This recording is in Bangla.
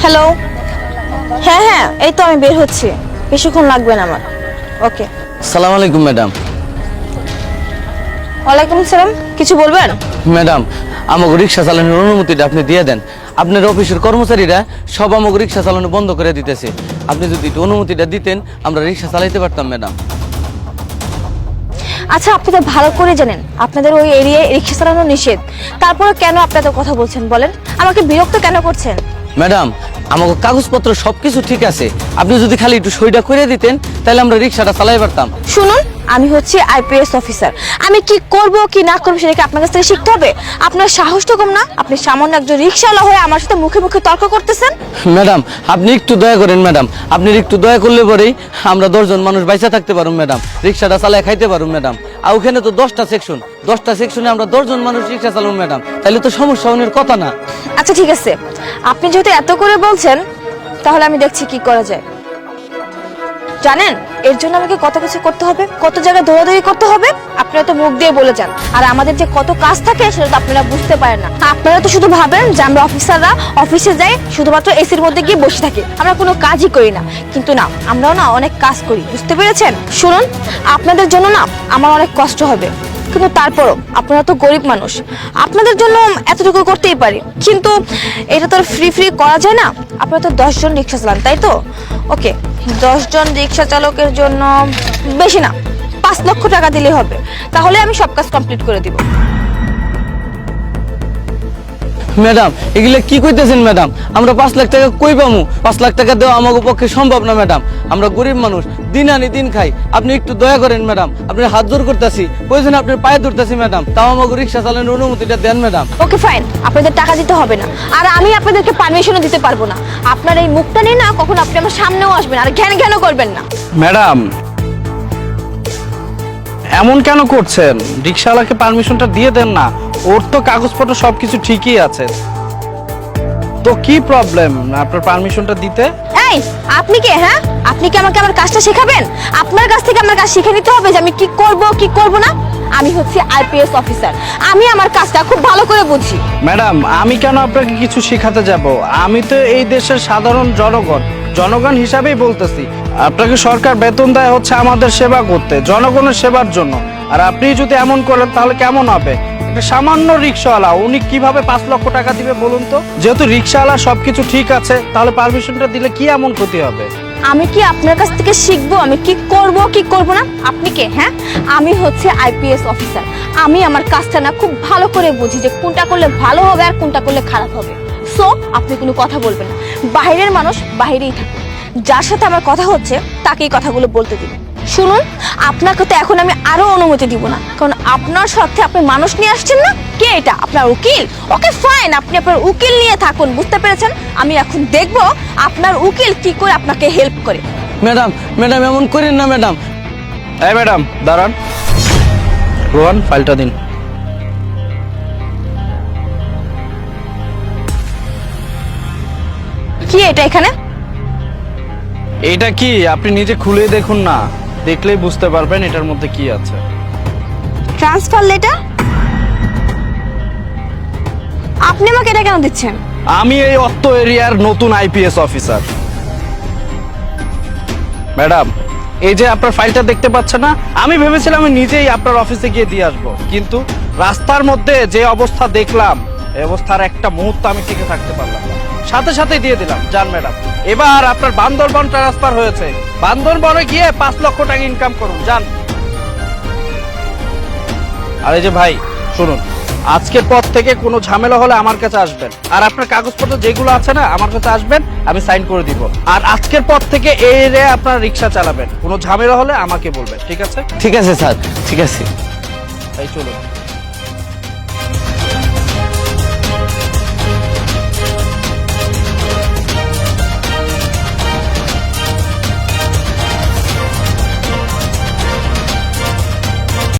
হ্যালো। হ্যাঁ হ্যাঁ, এই তো আমি বের হচ্ছি, বেশিক্ষণ লাগবে না আমার। ওকে। আসসালামু আলাইকুম ম্যাডাম। ওয়ালাইকুম আসসালাম, কিছু বলবেন? ম্যাডাম, আমাকে রিক্সা চালানোর অনুমতিটা আপনি দিয়ে দেন। আপনার অফিসের কর্মচারীরা সব আমাকে রিক্সা চালানো বন্ধ করে দিতেছে। আপনি যদি একটু অনুমতিটা দিতেন আমরা রিক্সা চালাইতে পারতাম ম্যাডাম। আচ্ছা, আপনি তো ভালো করে জানেন আপনাদের ওই এরিয়ায় রিক্সা চালানো নিষেধ, তারপরে কেন আপনাদের কথা বলছেন বলেন? আমাকে বিরক্ত কেন করছেন? ম্যাডাম, আমাকে কাগজপত্র সবকিছু ঠিক আছে, আপনি যদি খালি একটু সইটা করে দিতেন তাহলে আমরা রিক্সাটা চালাই পারতাম। শুনুন, আমি হচ্ছে আইপিএস অফিসার, আমি কি করব কি না করবো সেটা কি আপনার কাছ থেকে শিখতে হবে? আপনার সাহসটা কম না? আপনি সামান্য একজন রিক্সাওয়ালা হয়ে আমার সাথে মুখে মুখে তর্ক করতেছেন। ম্যাডাম, আপনি একটু দয়া করেন ম্যাডাম, আপনি একটু দয়া করলে পরেই আমরা 10 জন মানুষ বাইচা থাকতে পারুম ম্যাডাম, রিক্সাটা চালায় খাইতে পারুম ম্যাডাম। আর ওখানে তো 10টা সেকশনে আমরা 10 জন মানুষ রিক্সা চালাবো ম্যাডাম, তাহলে তো সমস্যা হওয়ার কথা না। আচ্ছা ঠিক আছে, আপনি যেহেতু এত করে বলছেন তাহলে আমি দেখছি কি করা যায়। জানেন এর জন্য আমাকে কত কিছু করতে হবে, কত জায়গায় দৌড়াদৌড়ি করতে হবে, আপনারা তো মুখ দিয়ে বলে যান। আর আমাদের যে কত কাজ থাকে সেটা তো আপনারা বুঝতে পারেন না। আপনারা তো শুধু ভাবেন যে আমরা অফিসাররা অফিসে যাই শুধুমাত্র এসির মধ্যে গিয়ে বসে থাকি, আমরা কোনো কাজই করি না। কিন্তু না, আমরাও না অনেক কাজ করি, বুঝতে পেরেছেন? শুনুন, আপনাদের জন্য না আমার অনেক কষ্ট হবে, কিন্তু তারপরও আপনারা তো গরিব মানুষ, আপনাদের জন্য এতটুকু করতেই পারি। কিন্তু এটা তো ফ্রি করা যায় না। আপনারা তো 10 জন রিক্সা চালান, তাই তো? ওকে, 10 জন রিক্সা চালকের জন্য বেশি না 5 লক্ষ টাকা দিলে হবে, তাহলে আমি সব কাজ কমপ্লিট করে দিব। ম্যাডাম, এগুলা কি কইতেছেন ম্যাডাম? আমরা 5 লাখ টাকা কই পামু? 5 লাখ টাকা দেওয়া আমাদের পক্ষে সম্ভব না ম্যাডাম, আমরা গরিব মানুষ, দিন আনি দিন খাই। আপনি একটু দয়া করেন ম্যাডাম, আপনার হাত জোর করতেছি, প্রয়োজনে আপনার পায়ে ধরতেছি ম্যাডাম, তাও আমাকে রিক্সা চালানোর অনুমতিটা দেন ম্যাডাম। ওকে ফাইন, আপনাদের টাকা দিতে হবে না, আর আমি আপনাদেরকে পারমিশনও দিতে পারবো না। আপনার এই মুখটা নিয়ে না কখন আপনি আমার সামনেও আসবেন আর ঘ্যান ঘ্যানও করবেন না। ম্যাডাম, এমন কেন করছেন? রিক্সাওয়ালাকে পারমিশনটা দিয়ে দেন না, ওর তো কাগজপত্র সবকিছু ঠিকই আছে, তো কি প্রবলেম আপনার পারমিশনটা দিতে? এই, আপনি কে? হ্যাঁ, আপনি কি আমাকে আমার কাজটা শেখাবেন? আপনার কাছ থেকে আমার কাজ শিখে নিতে হবে যে আমি কি করব কি করব না। আমি হচ্ছে আইপিএস অফিসার, আমি আমার কাজটা খুব ভালো করে বুঝি। ম্যাডাম, আমি কেন আপনাকে কিছু শেখাতে যাব? আমি তো এই দেশের সাধারণ জনগণ হিসাবেই বলতেছি। আপনাকে সরকার বেতন দেয় হচ্ছে আমাদের সেবা করতে, জনগণের সেবার জন্য। আর আপনি যদি এমন করেন তাহলে কেমন হবে? একটা সামান্য রিক্সাওয়ালা উনি কিভাবে 5 লক্ষ টাকা দিবে বলুন তো? যেহেতু রিক্সাওয়ালা সবকিছু ঠিক আছে তাহলে পারমিশনটা দিলে কি এমন ক্ষতি হবে? আমি কি আপনার কাছ থেকে শিখবো আমি কি করব কি করব না? আপনি কে? হ্যাঁ, আমি হচ্ছে আইপিএস অফিসার, আমি আমার কাজটা না খুব ভালো করে বুঝি যে কোনটা করলে ভালো হবে আর কোনটা করলে খারাপ হবে। সো আপনি কোনো কথা বলবেন না, বাইরের মানুষ বাইরেই থাকুন, যার সাথে আমার কথা হচ্ছে তাকেই কথাগুলো বলতে দিন। শুনুন, আপনাকে তো এখন আমি আরো অনুমতি দিব না, কারণ আপনার সাথে আপনি মানুষ নিয়ে আসছেন না। কে এটা? আপনার উকিল? ওকে ফাইন, আপনি আপনার উকিল নিয়ে থাকুন, বুঝতে পেরেছেন? আমি এখন দেখব আপনার উকিল কি করে আপনাকে হেল্প করে। ম্যাডাম, ম্যাডাম এমন করেন না ম্যাডাম। এই ম্যাডাম দাঁড়ান, রোহান ফাইলটা দিন। কি এটা এখানে? এটা কি আপনি নিজে খুলে দেখুন না, দেখলেই বুঝতে পারবেন এটার মধ্যে কি আছে। Transfer letter? আপনি আমাকে এটা কেন দিচ্ছেন? আমি এই অত্ত এরিয়ার নতুন আইপিএস অফিসার। ম্যাডাম, এই যে আপনার ফাইলটা দেখতে পাচ্ছেন না, আমি ভেবেছিলাম আমি নিজেই আপনার অফিসে গিয়ে দিয়ে আসবো, কিন্তু রাস্তার মধ্যে যে অবস্থা দেখলাম এই অবস্থার একটা মুহূর্ত আমি টিকে থাকতে পারলাম না, সাথে সাথে দিয়ে দিলাম। যান ম্যাডাম, এবার আপনার বান্দরবন ট্রান্সফার হয়েছে, বান্দরবনে গিয়ে 5 লক্ষ টাকা ইনকাম করুন, যান। আর এই যে ভাই শুনুন, আজকের পর থেকে কোনো ঝামেলা হলে আমার কাছে আসবেন, আর আপনার কাগজপত্র যেগুলো আছে না আমার কাছে আসবেন, আমি সাইন করে দিব। আর আজকের পর থেকে এই এরিয়ায় আপনার রিক্সা চালাবেন, কোনো ঝামেলা হলে আমাকে বলবেন, ঠিক আছে? ঠিক আছে স্যার, ঠিক আছে। তাই চলুন।